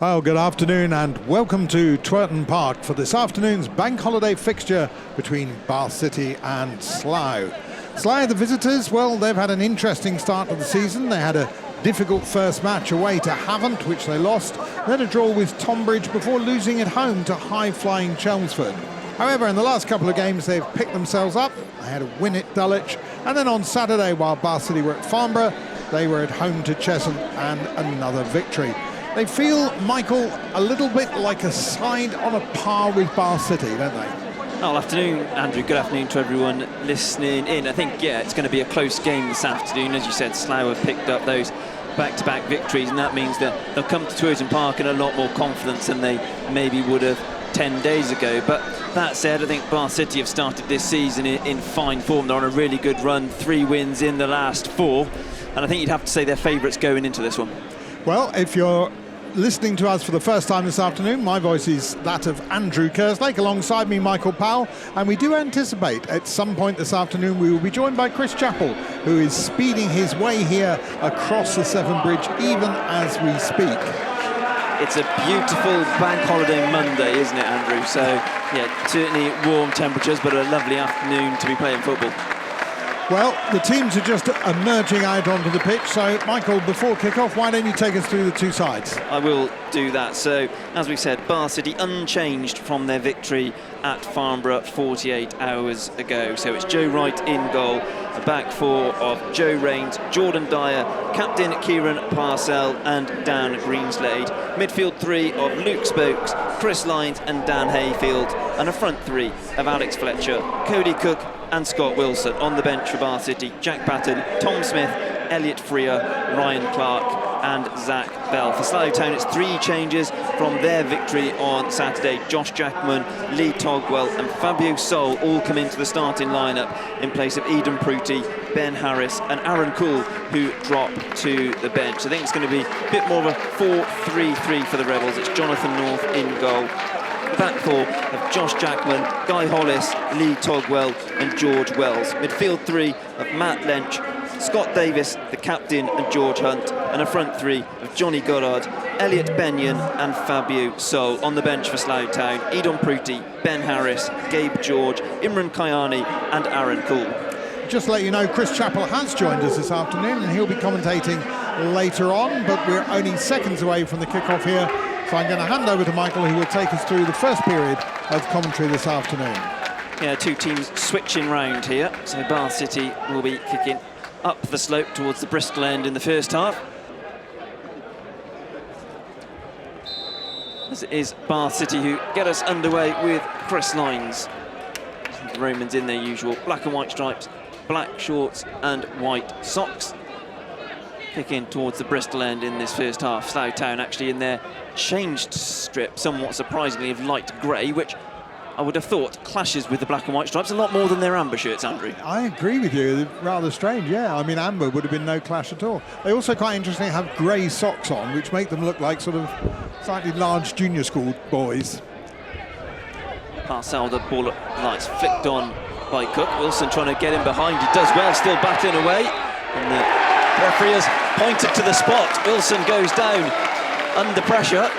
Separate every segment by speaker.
Speaker 1: Well, good afternoon and welcome to Twerton Park for this afternoon's bank holiday fixture between Bath City and Slough. Slough, the visitors, well, they've had an interesting start to the season. They had a difficult first match away to Havant, which they lost, then a draw with Tonbridge before losing at home to high-flying Chelmsford. However, in the last couple of games, they've picked themselves up. They had a win at Dulwich, and then on Saturday, while Bath City were at Farnborough, they were at home to Chesham and another victory. They feel, Michael, a little bit like a side on a par with Bath City, don't they?
Speaker 2: Well, afternoon, Andrew. Good afternoon to everyone listening in. I think, yeah, it's going to be a close game this afternoon. As you said, Slough have picked up those back-to-back victories, and that means that they'll come to Twerton Park in a lot more confidence than they maybe would have 10 days ago. But that said, I think Bath City have started this season in fine form. They're on a really good run, 3 wins in the last 4, and I think you'd have to say they're favourites going into this one.
Speaker 1: Well, if you're listening to us for the first time this afternoon, my voice is that of Andrew Kerslake, alongside me Michael Powell, and we do anticipate at some point this afternoon we will be joined by Chris Chappell, who is speeding his way here across the Severn Bridge even as we speak.
Speaker 2: It's a beautiful bank holiday Monday, isn't it, Andrew? So, yeah, certainly warm temperatures, but a lovely afternoon to be playing football.
Speaker 1: Well, the teams are just emerging out onto the pitch, so Michael, before kick-off, why don't you take us through the two sides?
Speaker 2: I will do that. So, as we said, Bath City unchanged from their victory at Farnborough 48 hours ago. So it's Joe Wright in goal, a back 4 of Joe Rains, Jordan Dyer, captain Kieran Parcell and Dan Greenslade. Midfield 3 of Luke Spokes, Chris Lyons and Dan Hayfield, and a front 3 of Alex Fletcher, Cody Cook and Scott Wilson. On the bench for Bath City, Jack Patton, Tom Smith, Elliot Freer, Ryan Clark and Zach Bell. For Slough Town, it's 3 changes from their victory on Saturday. Josh Jackman, Lee Togwell and Fabio Sol all come into the starting lineup in place of Eden Pruti, Ben Harris and Aaron Cool, who drop to the bench. I think it's going to be a bit more of a 4-3-3 for the Rebels. It's Jonathan North in goal. Back 4 of Josh Jackman, Guy Hollis, Lee Togwell and George Wells. Midfield 3 of Matt Lench, Scott Davis, the captain, and George Hunt, and a front 3 of Johnny Goddard, Elliot Benyon and Fabio Sol. On the bench for Slough Town, Edon Pruti, Ben Harris, Gabe George, Imran Kayani and Aaron Cool.
Speaker 1: Just to let you know, Chris Chappell has joined us this afternoon and he'll be commentating later on, but we're only seconds away from the kick-off here. So I'm going to hand over to Michael, who will take us through the first period of commentary this afternoon.
Speaker 2: Yeah, 2 teams switching round here. So Bath City will be kicking up the slope towards the Bristol end in the first half. As it is Bath City who get us underway with Chris Lyons. The Romans in their usual black and white stripes, black shorts and white socks. Kicking towards the Bristol end in this first half. Slough Town actually in their changed strip, somewhat surprisingly, of light grey, which I would have thought clashes with the black and white stripes a lot more than their amber shirts, Andrew.
Speaker 1: I agree with you. Rather strange, yeah. I mean, amber would have been no clash at all. They also, quite interesting, have grey socks on, which make them look like sort of slightly large junior school boys.
Speaker 2: Parcell, the ball lights flicked on by Cook. Wilson trying to get in behind. He does well, still battling away. And the referee has pointed to the spot. Wilson goes down under pressure.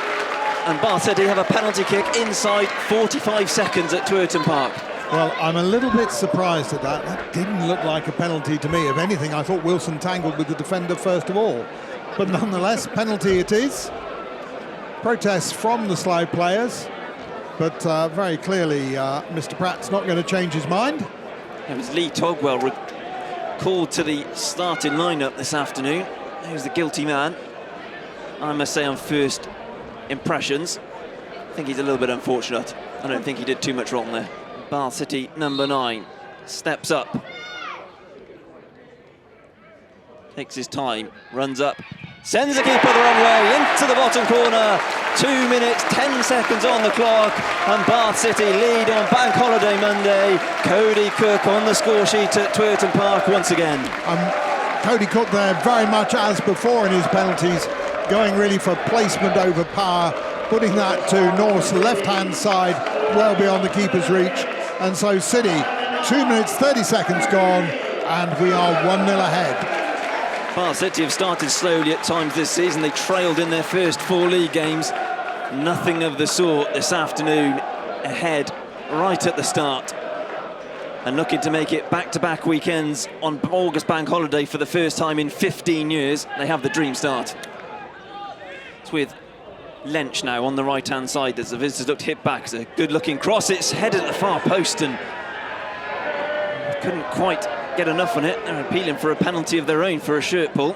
Speaker 2: And Bath City have a penalty kick inside 45 seconds at Twerton Park.
Speaker 1: Well, I'm a little bit surprised at that. That didn't look like a penalty to me. If anything, I thought Wilson tangled with the defender first of all. But nonetheless, penalty it is. Protests from the Slough players. But very clearly, Mr. Pratt's not going to change his mind.
Speaker 2: It was Lee Togwell called to the starting lineup this afternoon. He was the guilty man. I must say, on first impressions, I think he's a little bit unfortunate. I don't think he did too much wrong there. Bath City number 9 steps up, takes his time, runs up, sends the keeper the wrong way into the bottom corner. 2 minutes 10 seconds on the clock and Bath City lead on Bank Holiday Monday. Cody Cook on the score sheet at Twerton Park once again.
Speaker 1: Cody Cook there, very much as before in his penalties, going really for placement over power, putting that to North's left-hand side, well beyond the keeper's reach. And so City, 2 minutes 30 seconds gone, and we are 1-0 ahead.
Speaker 2: Bath City have started slowly at times this season. They trailed in their first 4 league games, Nothing of the sort this afternoon, ahead right at the start. And looking to make it back-to-back weekends on August bank holiday for the first time in 15 years. They have the dream start. It's with Lench now on the right-hand side as the visitors look to hit back. It's a good-looking cross. It's headed at the far post and couldn't quite get enough on it. They're appealing for a penalty of their own for a shirt pull.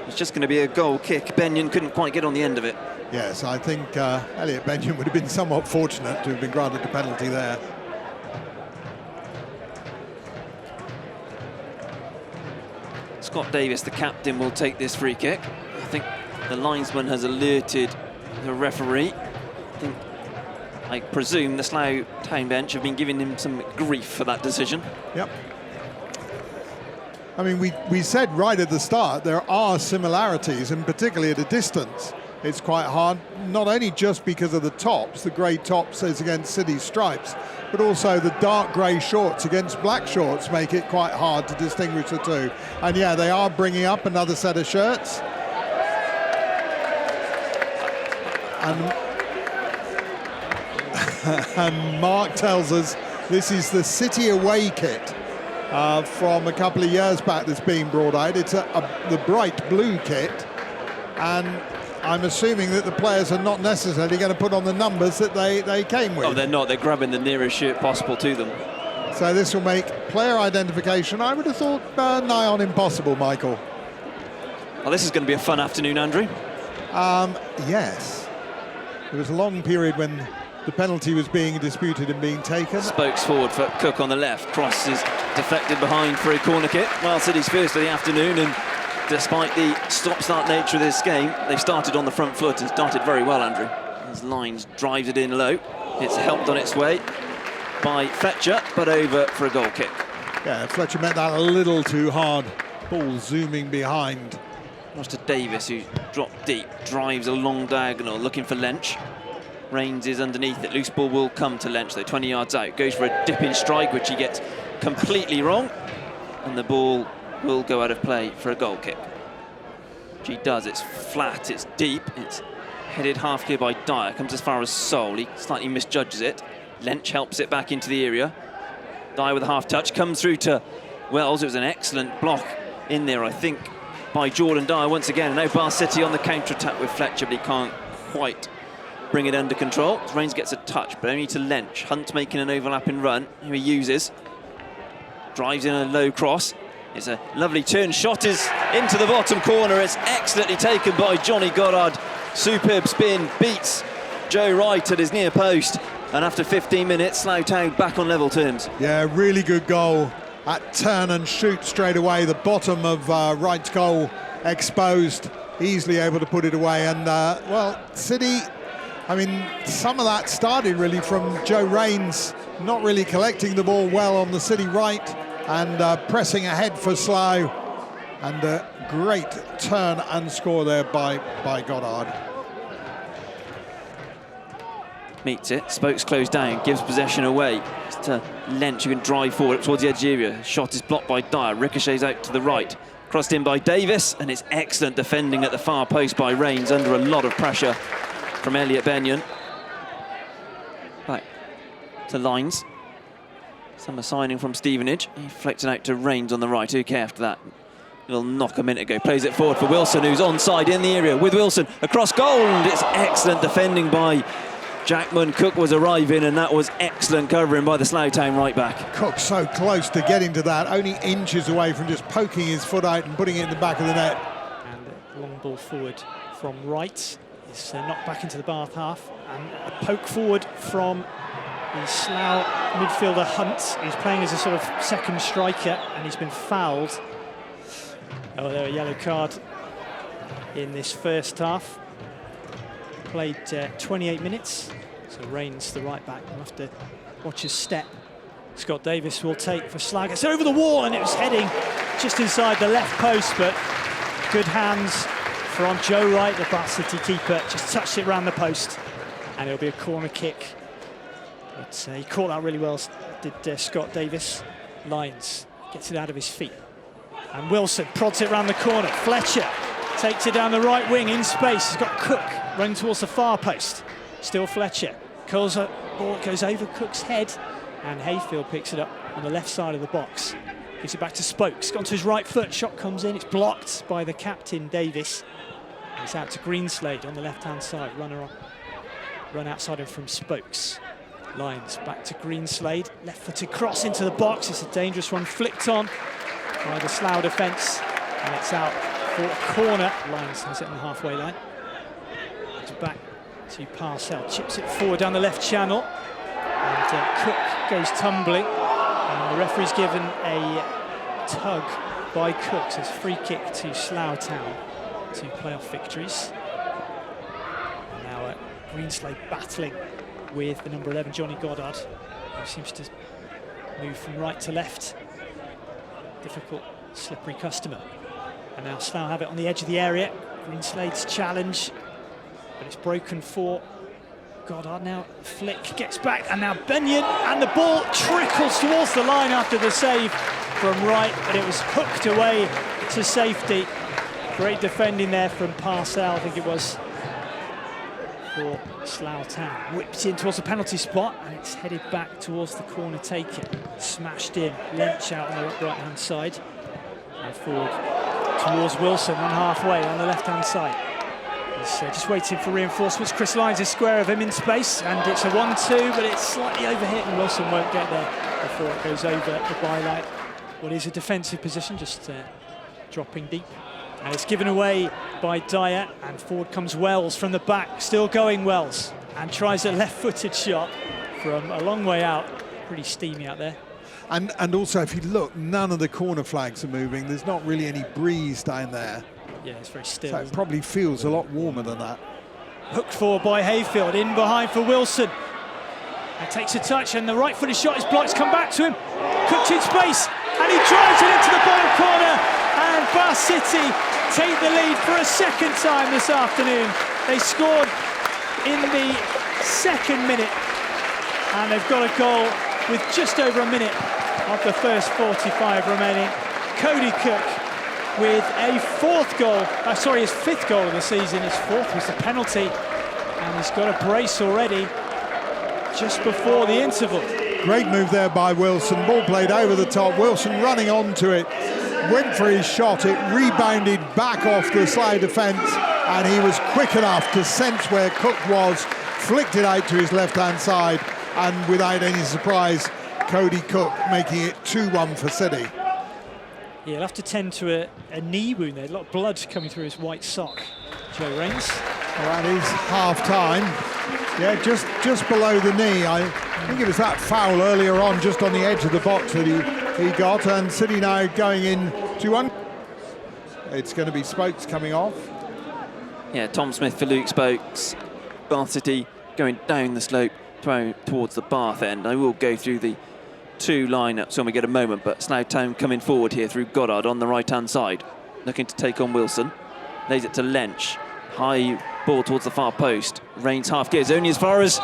Speaker 2: It's just going to be a goal kick. 𝗛𝗚𝗚𝗛𝗚𝗚𝗏 couldn't quite get on the end of it.
Speaker 1: Yes, I think 𝗛𝗚𝗚𝗛𝗚𝗏 would have been somewhat fortunate to have been granted a penalty there.
Speaker 2: Scott Davis, the captain, will take this free kick. I think the linesman has alerted the referee. I presume the Slough town bench have been giving him some grief for that decision.
Speaker 1: Yep. I mean, we said right at the start there are similarities, and particularly at a distance. It's quite hard, not only just because of the tops, the grey tops as against City's stripes, but also the dark grey shorts against black shorts make it quite hard to distinguish the two. And yeah, they are bringing up another set of shirts. And Mark tells us this is the City away kit from a couple of years back that's being brought out. It's the bright blue kit, and I'm assuming that the players are not necessarily going to put on the numbers that they came with.
Speaker 2: Oh, they're not. They're grabbing the nearest shirt possible to them.
Speaker 1: So this will make player identification, I would have thought, nigh on impossible, Michael.
Speaker 2: Well, this is going to be a fun afternoon, Andrew.
Speaker 1: Yes. There was a long period when the penalty was being disputed and being taken.
Speaker 2: Spokes forward for Cook on the left. Cross is deflected behind for a corner kick. Well, City's first of the afternoon, and despite the stop-start nature of this game, they've started on the front foot and started very well, Andrew. As Lines drives it in low. It's helped on its way by Fletcher, but over for a goal kick.
Speaker 1: Yeah, Fletcher met that a little too hard. Ball zooming behind.
Speaker 2: Across to Davis, who's dropped deep, drives a long diagonal, looking for Lench. Rains is underneath it. Loose ball will come to Lench, though, 20 yards out. Goes for a dip-in strike, which he gets completely wrong. And the ball will go out of play for a goal kick. She does. It's flat, it's deep, it's headed half clear by Dyer. Comes as far as Soul. He slightly misjudges it. Lench helps it back into the area. Dyer with a half touch. Comes through to Wells. It was an excellent block in there, I think, by Jordan Dyer once again. Now Bath City on the counter-attack with Fletcher, but he can't quite bring it under control. Rains gets a touch, but only to Lench. Hunt making an overlapping run, who he uses. Drives in a low cross. It's a lovely turn. Shot is into the bottom corner. It's excellently taken by Johnny Goddard. Superb spin, beats Joe Wright at his near post. And after 15 minutes, Slough Town back on level terms.
Speaker 1: Yeah, really good goal at turn and shoot straight away. The bottom of Wright's goal exposed, easily able to put it away. And, well, City, I mean, some of that started really from Joe Rains not really collecting the ball well on the City right and pressing ahead for Slough. And a great turn and score there by Goddard.
Speaker 2: Meets it, Spokes closed down, gives possession away. It's to Lench, who can drive forward towards the edge area. Shot is blocked by Dyer, ricochets out to the right. Crossed in by Davis, and it's excellent defending at the far post by Rains under a lot of pressure from 𝗛𝗚𝗛𝗛𝗏𝗏𝗏. Back to Lines. Summer signing from Stevenage. He flicked it out to Rains on the right. Okay, after that. Little knock a minute ago. Plays it forward for Wilson, who's onside in the area with Wilson. Across goal, and it's excellent defending by Jackman. Cook was arriving, and that was excellent covering by the Slough Town right back.
Speaker 1: Cook so close to getting to that, only inches away from just poking his foot out and putting it in the back of the net.
Speaker 3: And a long ball forward from Wright. It's knocked back into the Bath half, and a poke forward from the Slough midfielder Hunt. He's playing as a sort of second striker, and he's been fouled. Oh, there, a yellow card in this first half. Played 28 minutes, so Rains, the right back, will have to watch his step. Scott Davis will take for Slough. It's over the wall, and it was heading just inside the left post, but good hands from Joe Wright, the Bath City keeper. Just touched it round the post, and it'll be a corner kick. But he caught that really well, did Scott Davis. Lines gets it out of his feet. And Wilson prods it round the corner. Fletcher takes it down the right wing in space. He's got Cook running towards the far post. Still Fletcher. Curls a ball, goes over Cook's head, and Hayfield picks it up on the left side of the box. Gives it back to Spokes. Gone to his right foot. Shot comes in. It's blocked by the captain, Davis. It's out to Greenslade on the left-hand side. Run outside him from Spokes. Lyons back to Greenslade. Left-footed cross into the box. It's a dangerous one. Flicked on by the Slough defence. And it's out for a corner. Lyons has it on the halfway line. It's back to Parcell. Chips it forward down the left channel. And Cook goes tumbling. And the referee's given a tug by Cook. So it's a free kick to Slough Town to playoff victories. And now Greenslade battling with the number 11, Johnny Goddard, who seems to move from right to left. Difficult, slippery customer. And now Slough have it on the edge of the area. Greenslade's challenge, but it's broken for Goddard. Now Flick gets back, and now Benyon, and the ball trickles towards the line after the save from right, but it was hooked away to safety. Great defending there from Parcell, I think it was, for Slough Town. Whipped in towards the penalty spot, and it's headed back towards the corner taken. Smashed in, Lynch out on the right-hand side. And forward towards Wilson on halfway on the left-hand side. He's just waiting for reinforcements. Chris Lyons is square of him in space, and it's a 1-2, but it's slightly overhit, and Wilson won't get there before it goes over the byline. What is a defensive position, just dropping deep. And it's given away by Dyer, and forward comes Wells from the back, still going Wells, and tries a left-footed shot from a long way out. Pretty steamy out there.
Speaker 1: And also, if you look, none of the corner flags are moving. There's not really any breeze down there.
Speaker 3: Yeah, it's very still.
Speaker 1: So it probably feels a lot warmer than that.
Speaker 3: Hooked forward by Hayfield, in behind for Wilson. And takes a touch, and the right-footed shot is blocked. Come back to him. Cooked in space, and he drives it into the bottom corner. And Bath City take the lead for a second time this afternoon. They scored in the second minute, and they've got a goal with just over a minute of the first 45 remaining. Cody Cook with a his fifth goal of the season. His fourth was the penalty, and he's got a brace already just before the interval.
Speaker 1: Great move there by Wilson. Ball played over the top. Wilson running onto it, went for his shot. It rebounded back off the Slough defence, and he was quick enough to sense where Cook was, flicked it out to his left-hand side, and without any surprise, Cody Cook making it 2-1 for City.
Speaker 3: Yeah, he'll have to tend to a knee wound there. A lot of blood coming through his white sock. Joe Rains.
Speaker 1: Well, that is half-time. Yeah, just below the knee. I think it was that foul earlier on, just on the edge of the box that he got, and City now going in 2-1. It's going to be Spokes coming off.
Speaker 2: Yeah, Tom Smith for Luke Spokes. Bath City going down the slope towards the Bath end. I will go through the two lineups when we get a moment, but Slough Town coming forward here through Goddard on the right-hand side, looking to take on Wilson. Lays it to Lynch. High ball towards the far post. Rains half gears, only as far as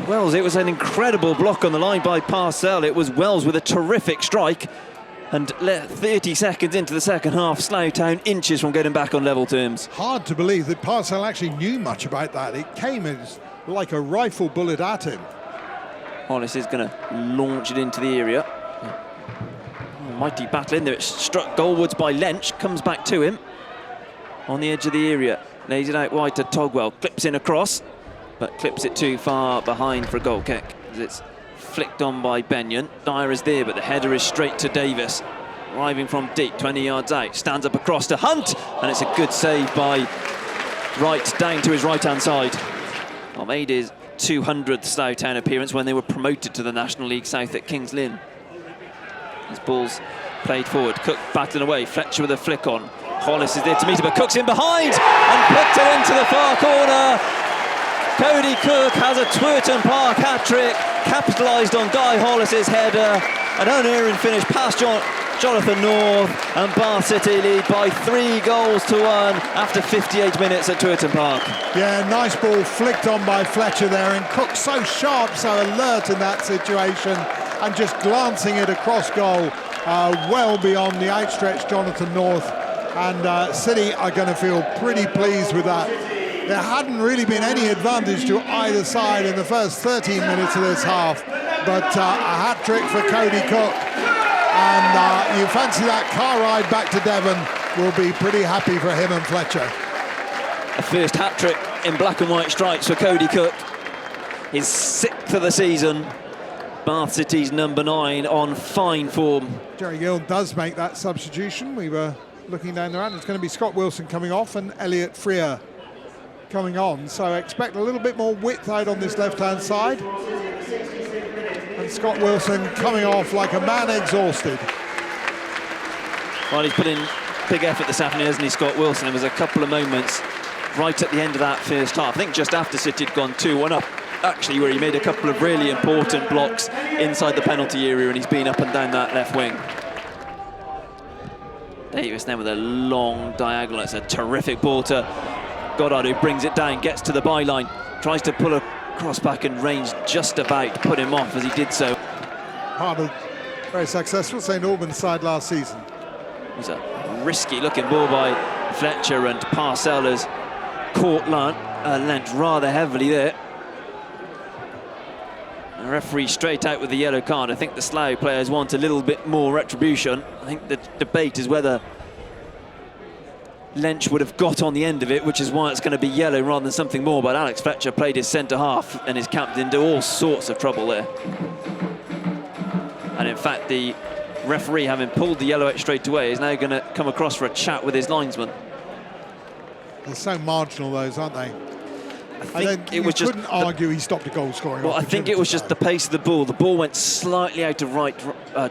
Speaker 2: Wells. It was an incredible block on the line by Parcell. It was Wells with a terrific strike, and 30 seconds into the second half, Slough Town inches from getting back on level terms.
Speaker 1: Hard to believe that Parcell actually knew much about that. It came as like a rifle bullet at him.
Speaker 2: Hollis is going to launch it into the area. Mighty battle in there. It's struck goalwards by Lynch. Comes back to him on the edge of the area. Lays it out wide to Togwell. Clips in across, but clips it too far behind for a goal kick. It's flicked on by Benyon. Dyer is there, but the header is straight to Davis. Arriving from deep, 20 yards out. Stands up across to Hunt, and it's a good save by Wright down to his right-hand side. Well, made his 200th Slough Town appearance when they were promoted to the National League South at Kings Lynn. His ball's played forward. Cook battling away. Fletcher with a flick on. Hollis is there to meet him, but Cook's in behind and puts it into the far corner. Cody Cook has a Twerton Park hat-trick, capitalised on Guy Hollis's header. An unerring finish past Jonathan North, and Bath City lead by 3-1 after 58 minutes at Twerton Park.
Speaker 1: Yeah, nice ball flicked on by Fletcher there, and Cook so sharp, so alert in that situation, and just glancing it across goal, well beyond the outstretched Jonathan North. And City are going to feel pretty pleased with that. there hadn't really been any advantage to either side in the first 13 minutes of this half, but a hat-trick for Cody Cook, and you fancy that car ride back to Devon will be pretty happy for him and Fletcher.
Speaker 2: A first hat-trick in black and white stripes for Cody Cook. His 6th of the season. Bath City's number 9 on fine form.
Speaker 1: Jerry Gill does make that substitution. We were looking down the round. It's going to be Scott Wilson coming off and Elliot Freer coming on. So expect a little bit more width out on this left-hand side. And Scott Wilson coming off like a man exhausted.
Speaker 2: Well, he's put in big effort this afternoon, hasn't he, Scott Wilson? There was a couple of moments right at the end of that first half. I think just after City had gone 2-1 up, actually, where he made a couple of really important blocks inside the penalty area, and he's been up and down that left wing. Davis then with a long diagonal. It's a terrific ball to Goddard, who brings it down, gets to the byline, tries to pull a cross back, and Reigns just about put him off as he did so.
Speaker 1: Part of very successful St Albans side last season.
Speaker 2: It was a risky looking ball by Fletcher, and Parcell has caught Lent rather heavily there. The referee straight out with the yellow card. I think the Slough players want a little bit more retribution. I think the debate is whether Lynch would have got on the end of it, which is why it's going to be yellow rather than something more. But Alex Fletcher played his centre half and is captain into all sorts of trouble there. And in fact, the referee, having pulled the yellow out straight away, is now going to come across for a chat with his linesman.
Speaker 1: They're so marginal, those, aren't they?
Speaker 2: I think it was just.
Speaker 1: Couldn't argue he stopped a goal scoring.
Speaker 2: Well, I think it was just the pace of the ball. The ball went slightly out of right,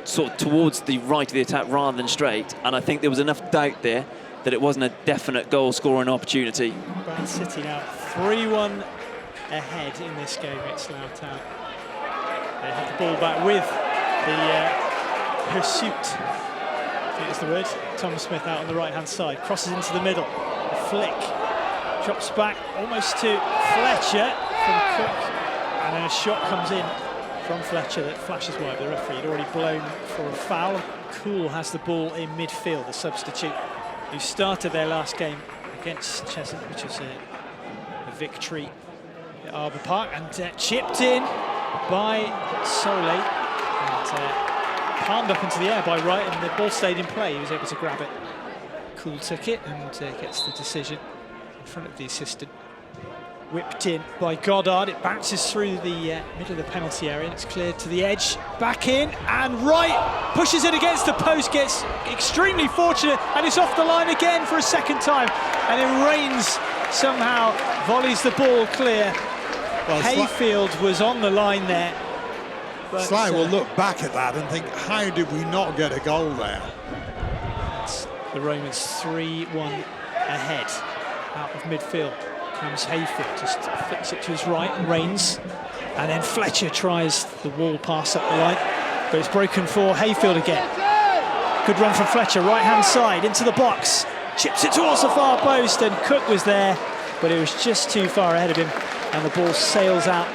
Speaker 2: sort of towards the right of the attack rather than straight. And I think there was enough doubt there that it wasn't a definite goal scoring opportunity.
Speaker 3: Bath City now 3-1 ahead in this game at Slough Town. They have the ball back with the pursuit. I think it's the word. Tom Smith out on the right-hand side, crosses into the middle. A flick. Drops back almost to Fletcher from Cook, and then a shot comes in from Fletcher that flashes wide. The referee had already blown for a foul. Cool has the ball in midfield, the substitute who started their last game against Cheshunt, which was a victory at Arbour Park, and chipped in by Sole, and palmed up into the air by Wright, and the ball stayed in play. He was able to grab it. Cool took it and gets the decision in front of the assistant. Whipped in by Goddard. It bounces through the middle of the penalty area, and it's cleared to the edge. Back in, and Wright pushes it against the post, gets extremely fortunate, and it's off the line again for a second time. And then Reigns somehow volleys the ball clear. Well, Hayfield was on the line there.
Speaker 1: Slough will look back at that and think, how did we not get a goal there?
Speaker 3: The Romans 3-1 ahead out of midfield. Comes Hayfield, just flicks it to his right, Reigns, and then Fletcher tries the wall pass up the line, but it's broken for Hayfield again. Good run from Fletcher, right-hand side, into the box, chips it towards the far post, and Cook was there, but it was just too far ahead of him, and the ball sails out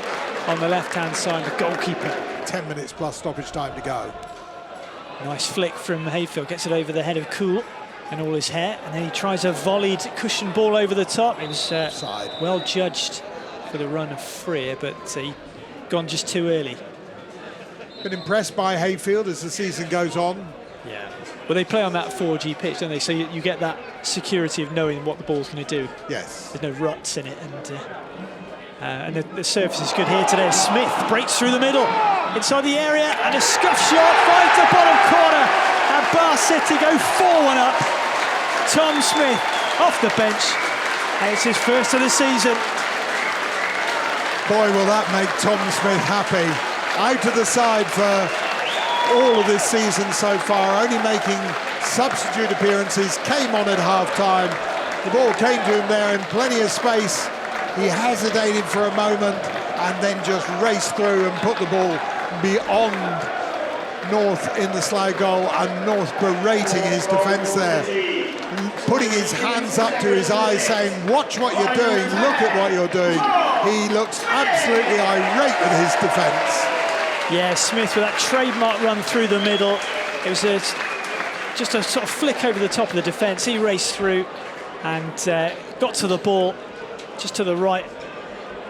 Speaker 3: on the left-hand side, the goalkeeper.
Speaker 1: 10 minutes plus stoppage time to go.
Speaker 3: Nice flick from Hayfield, gets it over the head of Cool and all his hair, and then he tries a volleyed cushion ball over the top. It was well judged for the run of Freer, but he gone just too early.
Speaker 1: Been impressed by Hayfield as the season goes on.
Speaker 3: Yeah, well, they play on that 4G pitch, don't they? So you get that security of knowing what the ball's going to do.
Speaker 1: Yes.
Speaker 3: There's no ruts in it, and the surface is good here today. Smith breaks through the middle, inside the area, and a scuff shot, finds the bottom corner, and Bath City go 4-1 up. Tom Smith off the bench, and it's his first of the season.
Speaker 1: Boy, will that make Tom Smith happy. Out to the side for all of this season so far, only making substitute appearances, came on at half-time. The ball came to him there in plenty of space. He hesitated for a moment and then just raced through and put the ball beyond North in the Slough goal, and North berating his defence there, putting his hands up to his eyes saying, watch what you're doing, look at what you're doing. He looks absolutely irate with his defence.
Speaker 3: Yeah, Smith with that trademark run through the middle. It was just a sort of flick over the top of the defence. He raced through and got to the ball just to the right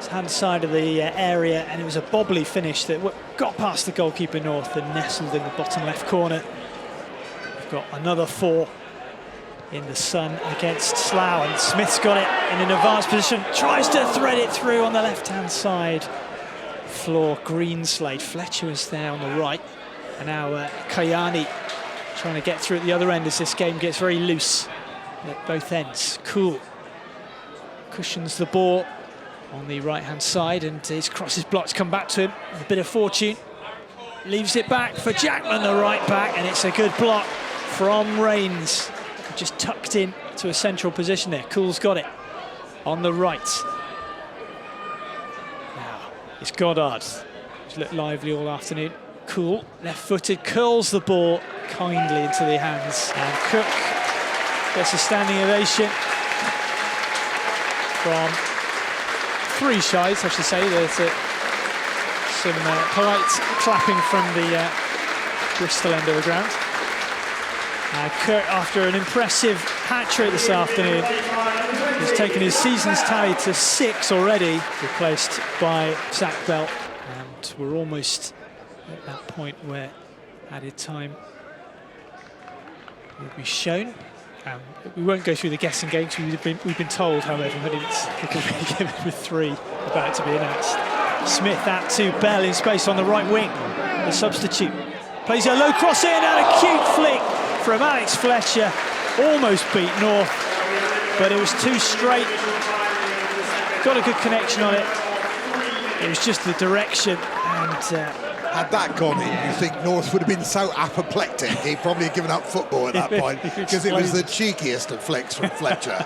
Speaker 3: hand side of the area, and it was a bobbly finish that got past the goalkeeper North and nestled in the bottom left corner. We've got another 4 in the sun against Slough, and Smith's got it in an advanced position, tries to thread it through on the left-hand side. Floor Greenslade. Fletcher was there on the right, and now 𝗛𝗚𝗚𝗛𝗚𝗛𝗚 trying to get through at the other end as this game gets very loose at both ends. Cool cushions the ball on the right-hand side, and his crosses blocked, come back to him. A bit of fortune, leaves it back for Jackman, the right back, and it's a good block from Rains. Just tucked in to a central position there. Cool's got it on the right. Now it's Goddard, who's looked lively all afternoon. Cool, left-footed, curls the ball kindly into the hands, and Cook gets a standing ovation from 3 shies, I should say. There's some polite clapping from the Bristol end of the ground. Cook, after an impressive hat-trick this afternoon, has taken his season's tally to 6 already, replaced by Zach Bell. And we're almost at that point where added time will be shown. We won't go through the guessing games. We've been told, however, that it's given with 3 about to be announced. Smith out to Bell in space on the right wing. The substitute plays a low cross in, and a cute flick from Alex Fletcher. Almost beat North, but it was too straight. Got a good connection on it. It was just the direction, and
Speaker 1: had that gone in, you think North would have been so apoplectic, he'd probably have given up football at that point, because it was the cheekiest of flicks from Fletcher.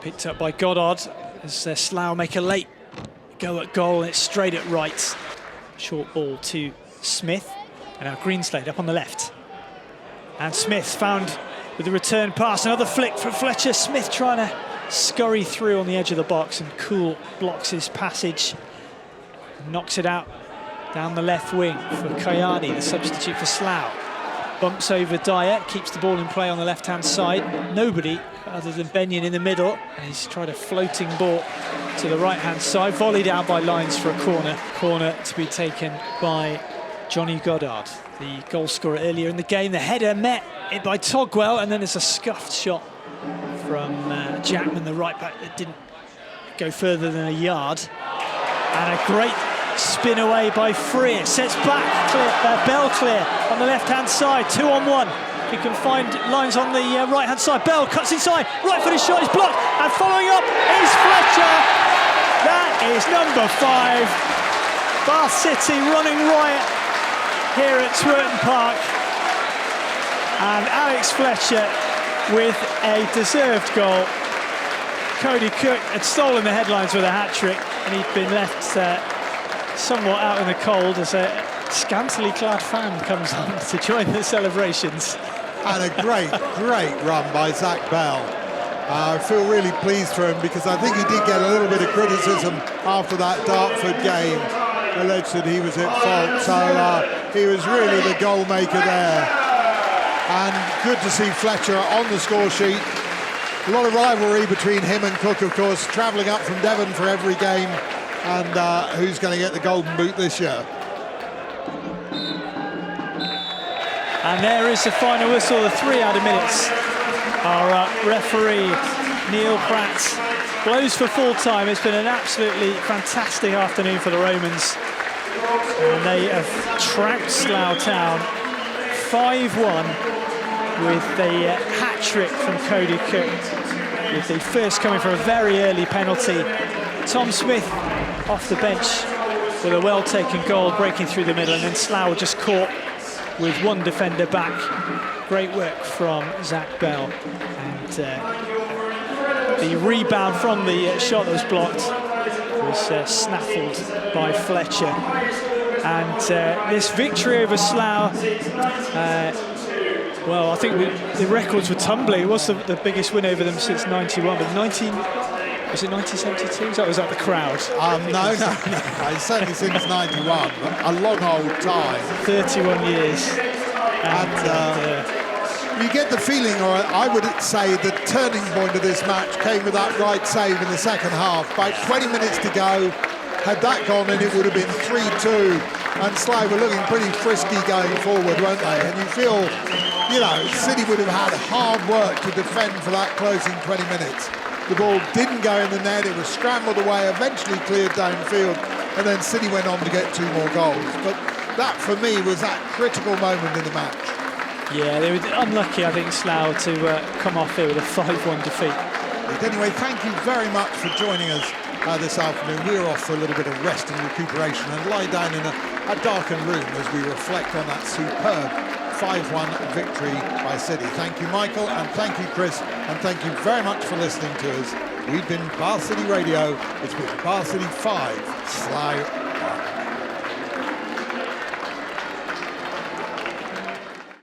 Speaker 3: Picked up by Goddard as Slough make a late go at goal, and it's straight at right. Short ball to Smith, and now Greenslade up on the left. And Smith found with the return pass, another flick from Fletcher. Smith trying to scurry through on the edge of the box, and Cool blocks his passage, knocks it out down the left wing for 𝗛𝗚𝗚𝗛𝗚𝗛𝗚, the substitute for Slough. Bumps over Dyer, keeps the ball in play on the left-hand side. Nobody other than Benyon in the middle, and he's tried a floating ball to the right-hand side, volleyed out by Lines for a corner. Corner to be taken by Johnny Goddard, the goal scorer earlier in the game. The header met it by Togwell, and then there's a scuffed shot from Jackman, the right-back, that didn't go further than a yard. And a great spin away by Freer, sets back, Bell clear on the left-hand side, 2-on-1. He can find Lines on the right-hand side. Bell cuts inside, right-footed shot is blocked, and following up is Fletcher. That is number 5. Bath City running riot here at Twerton Park, and Alex Fletcher with a deserved goal. Cody Cook had stolen the headlines with a hat-trick, and he'd been left somewhat out in the cold as a scantily clad fan comes on to join the celebrations.
Speaker 1: And a great run by Zach Bell. I feel really pleased for him, because I think he did get a little bit of criticism after that Dartford game, alleged that he was at fault, so he was really the goal maker there. And good to see Fletcher on the score sheet. A lot of rivalry between him and Cook, of course, travelling up from Devon for every game, and who's going to get the golden boot this year.
Speaker 3: And there is the final whistle, the 3 added minutes. Our referee, Neil Pratt, blows for full time. It's been an absolutely fantastic afternoon for the Romans. And they have trounced Slough Town 5-1 with the hat-trick from Cody Cook, with the first coming from a very early penalty. Tom Smith off the bench with a well-taken goal, breaking through the middle, and then Slough just caught with one defender back. Great work from Zach Bell, and the rebound from the shot that was blocked was snaffled by Fletcher. And this victory over Slough, well, I think the records were tumbling. It was the biggest win over them since '91, but was it 1972? Was that the crowd?
Speaker 1: No. It's certainly since '91, a long old time.
Speaker 3: 31 years. And
Speaker 1: You get the feeling, or I would say the turning point of this match came with that right save in the second half. By 20 minutes to go, had that gone in, it would have been 3-2. And Slough were looking pretty frisky going forward, weren't they? And you feel, you know, City would have had hard work to defend for that closing 20 minutes. The ball didn't go in the net, it was scrambled away, eventually cleared downfield, and then City went on to get 2 more goals. But that, for me, was that critical moment in the match.
Speaker 3: Yeah, they were unlucky, I think, Slough, to come off here with a 5-1 defeat.
Speaker 1: Anyway, thank you very much for joining us this afternoon. We're off for a little bit of rest and recuperation and lie down in a darkened room as we reflect on that superb 5-1 victory by City. Thank you, Michael, and thank you, Chris, and thank you very much for listening to us. We've been Bath City Radio. It's been Bath City 5, Slough 1.